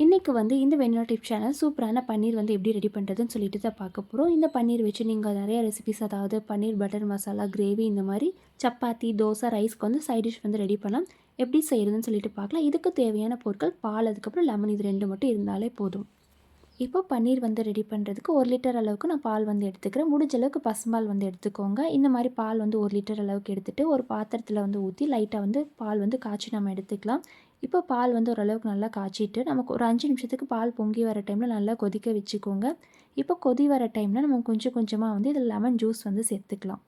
இன்றைக்கி வந்து இந்த வெண்ணிலா டிப் சேனல் சூப்பரான பன்னீர் வந்து எப்படி ரெடி பண்ணுறதுன்னு சொல்லிட்டு தான் பார்க்க போகிறோம். இந்த பன்னீர் வச்சு நீங்கள் நிறைய ரெசிபிஸ், அதாவது பன்னீர் பட்டர் மசாலா, கிரேவி, இந்த மாதிரி சப்பாத்தி, தோசை, ரைஸ்க்கு வந்து சைட் டிஷ் வந்து ரெடி பண்ணலாம். எப்படி செய்கிறதுன்னு சொல்லிட்டு பார்க்கலாம். இதுக்கு தேவையான பொருட்கள் பால், அதுக்கப்புறம் லெமன், இது 2 மட்டும் இருந்தாலே போதும். இப்போ பன்னீர் வந்து ரெடி பண்ணுறதுக்கு 1 லிட்டர் அளவுக்கு நான் பால் வந்து எடுத்துக்கிறேன். முடிஞ்ச அளவுக்கு பசும்பால் வந்து எடுத்துக்கோங்க. இந்த மாதிரி பால் வந்து 1 லிட்டர் அளவுக்கு எடுத்துகிட்டு ஒரு பாத்திரத்தில் வந்து ஊற்றி லைட்டாக வந்து பால் வந்து காய்ச்சி நம்ம எடுத்துக்கலாம். இப்போ பால் வந்து ஓரளவுக்கு நல்லா காய்ச்சிட்டு நமக்கு ஒரு 5 நிமிஷத்துக்கு பால் பொங்கி வர டைமில் நல்லா கொதிக்க வச்சுக்கோங்க. இப்போ கொதி வர டைமில் நம்ம கொஞ்சம் கொஞ்சமாக வந்து இதில் லெமன் ஜூஸ் வந்து சேர்த்துக்கலாம்.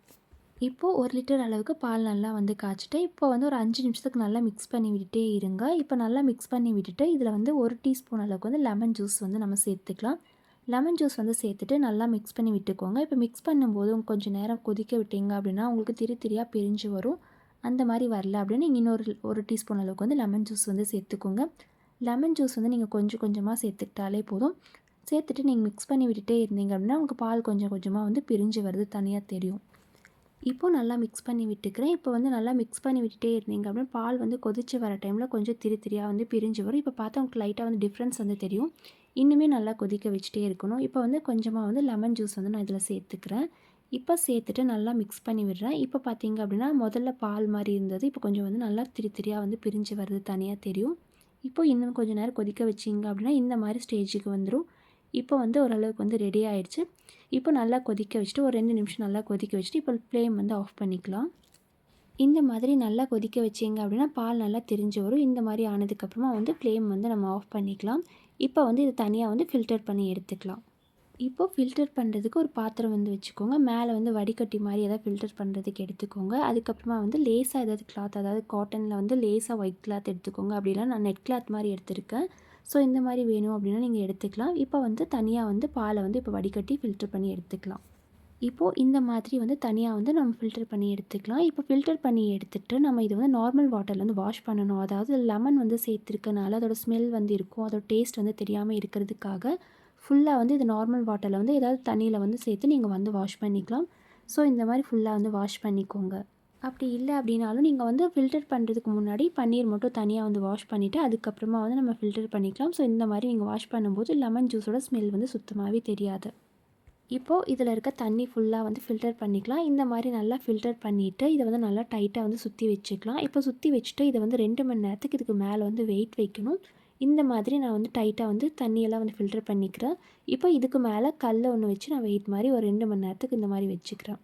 இப்போது 1 லிட்டர் அளவுக்கு பால் நல்லா வந்து காய்ச்சிட்டு இப்போ வந்து ஒரு 5 நிமிஷத்துக்கு நல்லா மிக்ஸ் பண்ணி விட்டுட்டே இருங்க. இப்போ நல்லா மிக்ஸ் பண்ணி விட்டுட்டு இதில் வந்து 1 டீஸ்பூன் அளவுக்கு வந்து லெமன் ஜூஸ் வந்து நம்ம சேர்த்துக்கலாம். லெமன் ஜூஸ் வந்து சேர்த்துட்டு நல்லா மிக்ஸ் பண்ணி விட்டுக்கோங்க. இப்போ மிக்ஸ் பண்ணும்போது கொஞ்சம் நேரம் கொதிக்க விட்டீங்க அப்படின்னா உங்களுக்கு திரி திரியாக பிரிஞ்சு வரும். அந்த மாதிரி வரல அப்படின்னா நீங்கள் இன்னொரு 1 டீஸ்பூன் அளவுக்கு வந்து லெமன் ஜூஸ் வந்து சேர்த்துக்கோங்க. லெமன் ஜூஸ் வந்து நீங்கள் கொஞ்சம் கொஞ்சமாக சேர்த்துக்கிட்டாலே போதும். சேர்த்துட்டு நீங்கள் மிக்ஸ் பண்ணி விட்டுட்டே இருந்தீங்க அப்படின்னா உங்களுக்கு பால் கொஞ்சம் கொஞ்சமாக வந்து பிரிஞ்சு வருது தனியாக தெரியும். இப்போது நல்லா மிக்ஸ் பண்ணி விட்டுக்கிறேன். இப்போ வந்து நல்லா மிக்ஸ் பண்ணி விட்டுட்டே இருந்தீங்க அப்படின்னா பால் வந்து கொதிச்சு வர டைமில் கொஞ்சம் திரி திரியாக வந்து பிரிஞ்சு வரும். இப்போ பார்த்தா உங்களுக்கு லைட்டாக வந்து டிஃப்ரென்ஸ் வந்து தெரியும். இன்னுமே நல்லா கொதிக்க வச்சுட்டே இருக்கணும். இப்போ வந்து கொஞ்சமாக வந்து லெமன் ஜூஸ் வந்து நான் இதில் சேர்த்துக்கிறேன். இப்போ சேர்த்துட்டு நல்லா மிக்ஸ் பண்ணி விடுறேன். இப்போ பார்த்தீங்க அப்படின்னா முதல்ல பால் மாதிரி இருந்தது. இப்போ கொஞ்சம் வந்து நல்லா திரி திரியாக வந்து பிரிஞ்சு வருது தனியாக தெரியும். இப்போ இன்னும் கொஞ்சம் நேரம் கொதிக்க வச்சிங்க அப்படின்னா இந்த மாதிரி ஸ்டேஜுக்கு வந்துடும். இப்போ வந்து ஓரளவுக்கு வந்து ரெடி ஆயிடுச்சு. இப்போ நல்லா கொதிக்க வச்சுட்டு ஒரு 2 நிமிஷம் நல்லா கொதிக்க வச்சுட்டு இப்போ ஃப்ளேம் வந்து ஆஃப் பண்ணிக்கலாம். இந்த மாதிரி நல்லா கொதிக்க வச்சிங்க அப்படின்னா பால் நல்லா திரிஞ்சு வரும். இந்த மாதிரி ஆனதுக்கப்புறமா வந்து ஃப்ளேம் வந்து நம்ம ஆஃப் பண்ணிக்கலாம். இப்போ வந்து இது தனியாக வந்து ஃபில்டர் பண்ணி எடுத்துக்கலாம். இப்போது ஃபில்டர் பண்ணுறதுக்கு ஒரு பாத்திரம் வந்து வச்சுக்கோங்க. மேலே வந்து வடிகட்டி மாதிரி எதாவது ஃபில்டர் பண்ணுறதுக்கு எடுத்துக்கோங்க. அதுக்கப்புறமா வந்து லேசாக ஏதாவது கிளாத், அதாவது காட்டனில் வந்து லேசாக ஒயிட் கிளாத் எடுத்துக்கோங்க. அப்படிலாம் நான் நெட் கிளாத் மாதிரி எடுத்திருக்கேன். ஸோ இந்த மாதிரி வேணும் அப்படின்னா நீங்கள் எடுத்துக்கலாம். இப்போ வந்து தனியாக வந்து பாலை வந்து இப்போ வடிகட்டி ஃபில்டர் பண்ணி எடுத்துக்கலாம். இப்போது இந்த மாதிரி வந்து தனியாக வந்து நம்ம ஃபில்டர் பண்ணி எடுத்துக்கலாம். இப்போ ஃபில்டர் பண்ணி எடுத்துகிட்டு நம்ம இது வந்து நார்மல் வாட்டரில் வந்து வாஷ் பண்ணணும். அதாவது லெமன் வந்து சேர்த்துருக்கனால அதோட ஸ்மெல் வந்து இருக்கும். அதோட டேஸ்ட் வந்து தெரியாமல் இருக்கிறதுக்காக ஃபுல்லாக வந்து இது நார்மல் வாட்டரில் வந்து ஏதாவது தண்ணியில் வந்து சேர்த்து நீங்கள் வந்து வாஷ் பண்ணிக்கலாம். ஸோ இந்த மாதிரி ஃபுல்லாக வந்து வாஷ் பண்ணிக்கோங்க. அப்படி இல்லை அப்படின்னாலும் நீங்கள் வந்து ஃபில்டர் பண்ணுறதுக்கு முன்னாடி பன்னீர் மட்டும் தனியாக வந்து வாஷ் பண்ணிவிட்டு அதுக்கப்புறமா வந்து நம்ம ஃபில்டர் பண்ணிக்கலாம். ஸோ இந்த மாதிரி நீங்கள் வாஷ் பண்ணும்போது லெமன் ஜூஸோட ஸ்மெல் வந்து சுத்தமாகவே தெரியாது. இப்போது இதில் இருக்க தண்ணி ஃபுல்லாக வந்து ஃபில்டர் பண்ணிக்கலாம். இந்த மாதிரி நல்லா ஃபில்டர் பண்ணிவிட்டு இதை வந்து நல்லா டைட்டாக வந்து சுற்றி வச்சுக்கலாம். இப்போ சுற்றி வச்சுட்டு இதை வந்து 2 மணி நேரத்துக்கு இதுக்கு மேலே வந்து வெயிட் வைக்கணும். இந்த மாதிரி நான் வந்து டைட்டாக வந்து தண்ணியெல்லாம் வந்து ஃபில்டர் பண்ணிக்கிறேன். இப்போ இதுக்கு மேலே கல் ஒன்று வச்சு நான் வெயிட் மாதிரி ஒரு 2 மணி நேரத்துக்கு இந்த மாதிரி வச்சுக்கிறேன்.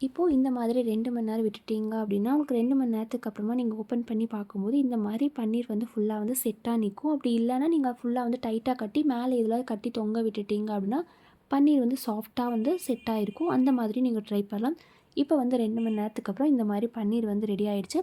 இப்போது இந்த மாதிரி 2 மணி நேரம் விட்டுட்டீங்க அப்படின்னா உங்களுக்கு 2 மணி நேரத்துக்கு அப்புறமா நீங்கள் ஓப்பன் பண்ணி பார்க்கும்போது இந்த மாதிரி பன்னீர் வந்து ஃபுல்லாக வந்து செட்டாக நிற்கும். அப்படி இல்லைன்னா நீங்கள் ஃபுல்லாக வந்து டைட்டாக கட்டி மேலே இதில் கட்டி தொங்க விட்டுட்டீங்க அப்படின்னா பன்னீர் வந்து சாஃப்டாக வந்து செட் ஆகிருக்கும். அந்த மாதிரி நீங்கள் ட்ரை பண்ணலாம். இப்போ வந்து 2 மணி நேரத்துக்கு அப்புறம் இந்த மாதிரி பன்னீர் வந்து ரெடி ஆகிடுச்சு.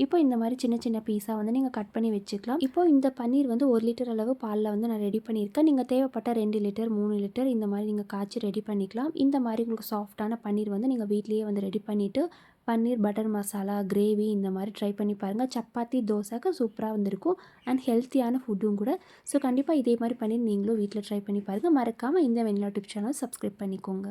இப்போ இந்த மாதிரி சின்ன சின்ன பீஸாக வந்து நீங்கள் கட் பண்ணி வச்சுக்கலாம். இப்போ இந்த பன்னீர் வந்து 1 லிட்டர் அளவு பாலில் வந்து நான் ரெடி பண்ணியிருக்கேன். நீங்கள் தேவைப்பட்ட 2 லிட்டர் 3 லிட்டர் இந்த மாதிரி நீங்கள் காய்ச்சி ரெடி பண்ணிக்கலாம். இந்த மாதிரி உங்களுக்கு சாஃப்டான பன்னீர் வந்து நீங்கள் வீட்லேயே வந்து ரெடி பண்ணிவிட்டு பன்னீர் பட்டர் மசாலா, கிரேவி இந்த மாதிரி ட்ரை பண்ணி பாருங்கள். சப்பாத்தி, தோசைக்கு சூப்பராக வந்திருக்கும். அண்ட் ஹெல்த்தியான ஃபுட்டும் கூட. ஸோ கண்டிப்பாக இதே மாதிரி பன்னீர் நீங்களும் வீட்டில் ட்ரை பண்ணி பாருங்கள். மறக்காமல் இந்த வெண்ணிலா டிப் சேனல் சப்ஸ்கிரைப் பண்ணிக்கோங்க.